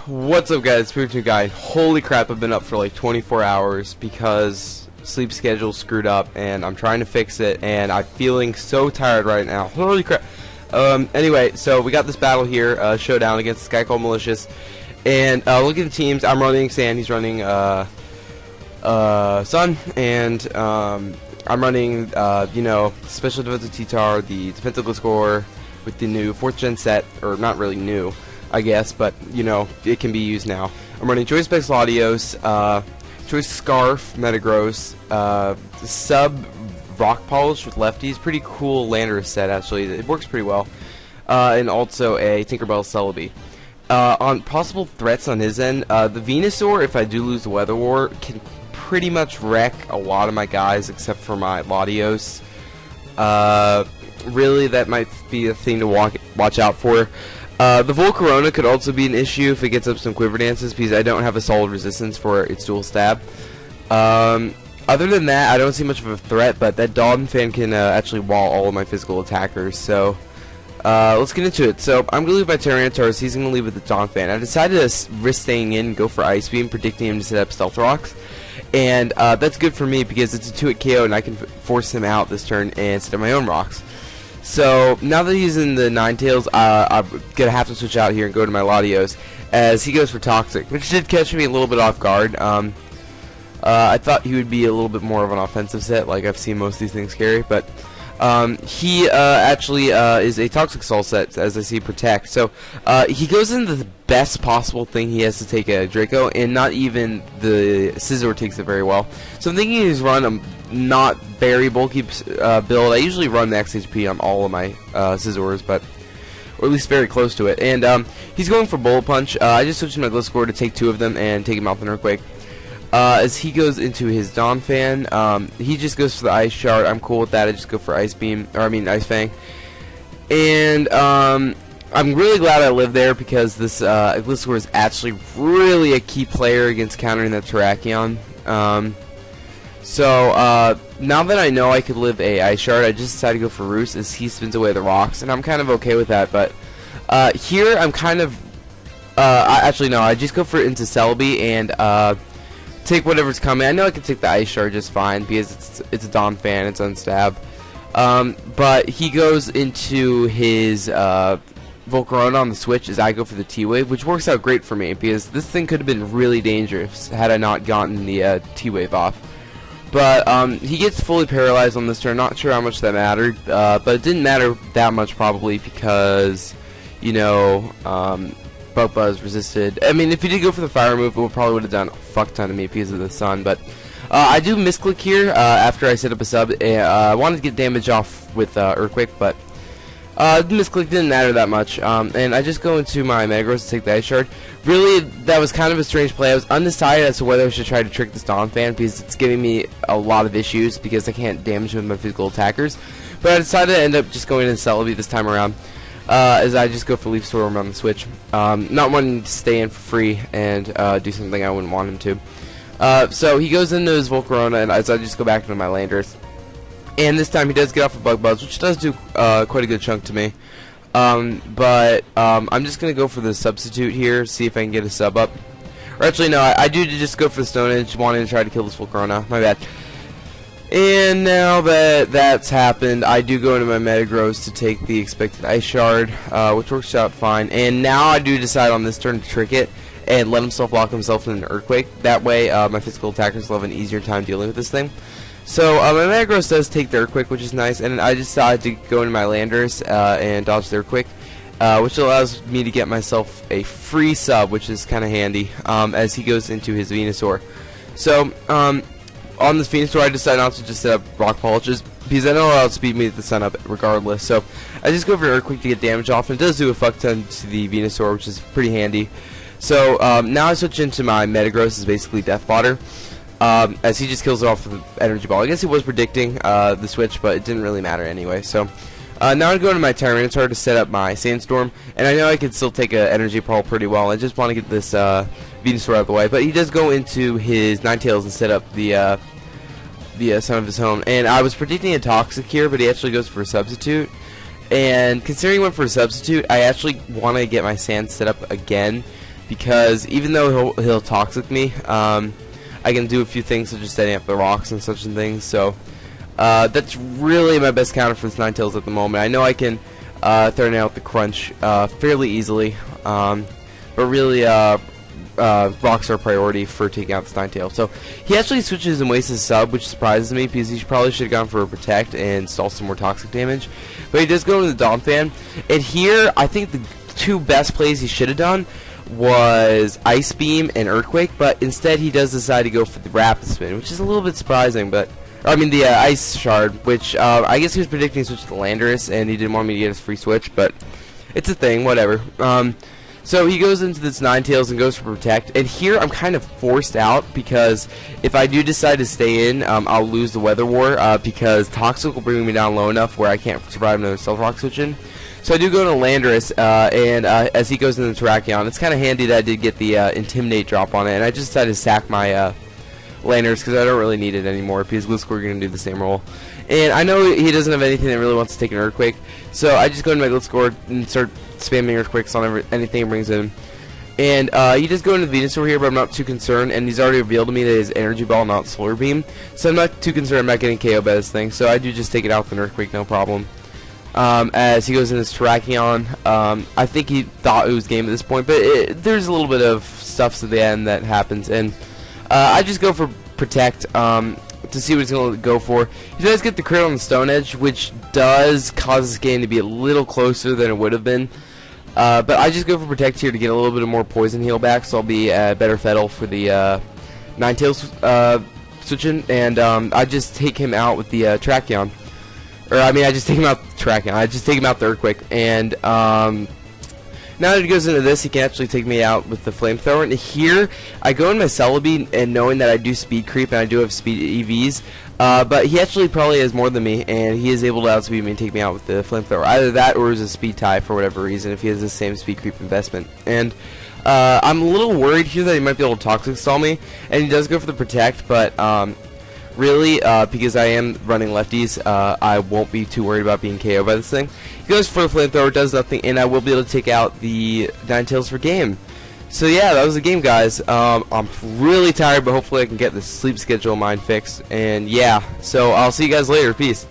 What's up, guys? Spiritomb guy. Holy crap, I've been up for like 24 hours because sleep schedule screwed up and I'm trying to fix it and I'm feeling so tired right now. Holy crap. Anyway, so we got this battle here, Showdown against this guy called Malicious. And look at the teams. I'm running Sand, he's running Sun, and I'm running, you know, Special Defensive T-Tar, the Defensive Gliscor with the new 4th gen set, or not really new, I guess, but, you know, it can be used now. I'm running Choice Specs Latios, Choice Scarf, Metagross, Sub Rock Polish with Lefties, pretty cool Lander set, actually, it works pretty well, and also a Tinkerbell Celebi. On possible threats on his end, the Venusaur, if I do lose the Weather War, can pretty much wreck a lot of my guys except for my Latios. Really, that might be a thing to watch out for. The Volcarona could also be an issue if it gets up some Quiver Dances because I don't have a solid resistance for its dual stab. Other than that, I don't see much of a threat, but that Donphan can actually wall all of my physical attackers, so let's get into it. So I'm going to leave my Tyranitar, he's going to leave with the Donphan. I decided to risk staying in and go for Ice Beam, predicting him to set up Stealth Rocks. And that's good for me because it's a 2-hit KO and I can force him out this turn and set up my own rocks. So now that he's in the Ninetales, I'm going to have to switch out here and go to my Latios as he goes for Toxic, which did catch me a little bit off guard. I thought he would be a little bit more of an offensive set, like I've seen most of these things carry, but he actually is a Toxic Soul set, as I see Protect. So he goes into the best possible thing he has to take a Draco, and not even the Scizor takes it very well. So I'm thinking he's run a not very bulky build. I usually run max HP on all of my Scizors, but or at least very close to it. And he's going for Bullet Punch. I just switched my Gliscor to take 2 of them and take him out with an Earthquake. As he goes into his Donphan, he just goes for the Ice Shard. I'm cool with that. I just go for Ice Beam, or I mean Ice Fang. And I'm really glad I lived there because this Gliscor is actually really a key player against countering that Terrakion. So now that I know I could live a Ice Shard, I just decided to go for Roost as he spins away the rocks, and I'm kind of okay with that. But here I'm kind of actually no, I just go for into Celebi and take whatever's coming. I know I can take the Ice Shard just fine because it's a Donphan, it's unstab. But he goes into his Volcarona on the switch as I go for the T-Wave, which works out great for me because this thing could have been really dangerous had I not gotten the T-Wave off. But he gets fully paralyzed on this turn. Not sure how much that mattered, but it didn't matter that much probably because, you know, Bug Buzz resisted. I mean, if he did go for the Fire move, it probably would have done a fuck ton of me because of the Sun. But I do misclick here after I set up a sub. I wanted to get damage off with Earthquake, but misclick didn't matter that much. And I just go into my Metagross to take the Ice Shard. Really, that was kind of a strange play. I was undecided as to whether I should try to trick this Donphan because it's giving me a lot of issues because I can't damage him with my physical attackers. But I decided to end up just going into Celebi this time around. As I just go for Leaf Storm on the switch, not wanting to stay in for free and do something I wouldn't want him to. So he goes into his Volcarona, and as I just go back into my Landers, and this time he does get off a Bug Buzz, which does do quite a good chunk to me. But I'm just gonna go for the Substitute here, see if I can get a sub up. Or actually, no, I do just go for the Stone Edge, wanting to try to kill this Volcarona. My bad. And now that that's happened, I do go into my Metagross to take the expected Ice Shard, which works out fine. And now I do decide on this turn to trick it and let himself lock himself in an Earthquake. That way, my physical attackers will have an easier time dealing with this thing. So my Metagross does take the Earthquake, which is nice. And I decided to go into my Landers and dodge the Earthquake, which allows me to get myself a free sub, which is kind of handy as he goes into his Venusaur. So on this Venusaur, I decided not to just set up Rock Polishes because I know it'll speed me the Sun up regardless. So I just go for Earthquake to get damage off, and it does do a fuck ton to the Venusaur, which is pretty handy. So now I switch into my Metagross, is basically Death Fodder, as he just kills it off with the Energy Ball. I guess he was predicting the switch, but it didn't really matter anyway. So now I go into my Tyranitar to set up my Sandstorm, and I know I can still take an Energy Ball pretty well. I just want to get this Venusaur out of the way, but he does go into his Ninetales and set up the Son of his Home. And I was predicting a Toxic here, but he actually goes for a Substitute. And considering he went for a Substitute, I actually want to get my Sand set up again because even though he'll toxic me, I can do a few things such as setting up the rocks and such and things. So that's really my best counter for this Ninetales at the moment. I know I can throw out the crunch fairly easily, but really rocks are a priority for taking out this Ninetales. So he actually switches and wastes his sub, which surprises me because he probably should have gone for a protect and install some more toxic damage. But he does go into the Dawn Fan, and here I think the two best plays he should have done was Ice Beam and Earthquake, but instead he does decide to go for the Rapid Spin, which is a little bit surprising. But I mean the Ice Shard, which I guess he was predicting switch to Landorus, and he didn't want me to get his free switch, but it's a thing, whatever. So he goes into this Ninetales and goes for Protect, and here I'm kind of forced out because if I do decide to stay in, I'll lose the Weather War because Toxic will bring me down low enough where I can't survive another Stealth Rock switch in. So I do go to Landorus, and as he goes into the Terrakion, it's kind of handy that I did get the Intimidate drop on it, and I just decided to sack my Landorus because I don't really need it anymore because Gliscor are going to do the same role. And I know he doesn't have anything that really wants to take an Earthquake, so I just go into my Gliscor and start spamming Earthquakes on anything he brings in. And he does go into Venusaur here, but I'm not too concerned, and he's already revealed to me that his Energy Ball, not Solar Beam, so I'm not too concerned about getting KO by this thing, so I do just take it out with an Earthquake, no problem. As he goes in his Terrakion, I think he thought it was game at this point, but there's a little bit of stuff to the end that happens, and I just go for Protect to see what he's going to go for. He does get the crit on the Stone Edge, which does cause this game to be a little closer than it would have been. But I just go for Protect here to get a little bit more Poison Heal back, so I'll be better Fettle for the Ninetales switching, and I just take him out with the Terrakion. Or, I mean, I just take him out the Terrakion. I just take him out the Earthquake, and now that he goes into this, he can actually take me out with the Flamethrower. And here, I go in my Celebi, and knowing that I do speed creep and I do have speed EVs, but he actually probably has more than me, and he is able to outspeed me and take me out with the Flamethrower. Either that or is a speed tie for whatever reason if he has the same speed creep investment. And I'm a little worried here that he might be able to Toxic Stall me, and he does go for the Protect, but really, because I am running lefties, I won't be too worried about being KO'd by this thing. He goes for a Flamethrower, does nothing, and I will be able to take out the Ninetales for game. So yeah, that was the game, guys. I'm really tired, but hopefully I can get the sleep schedule of mine fixed. And yeah, so I'll see you guys later. Peace.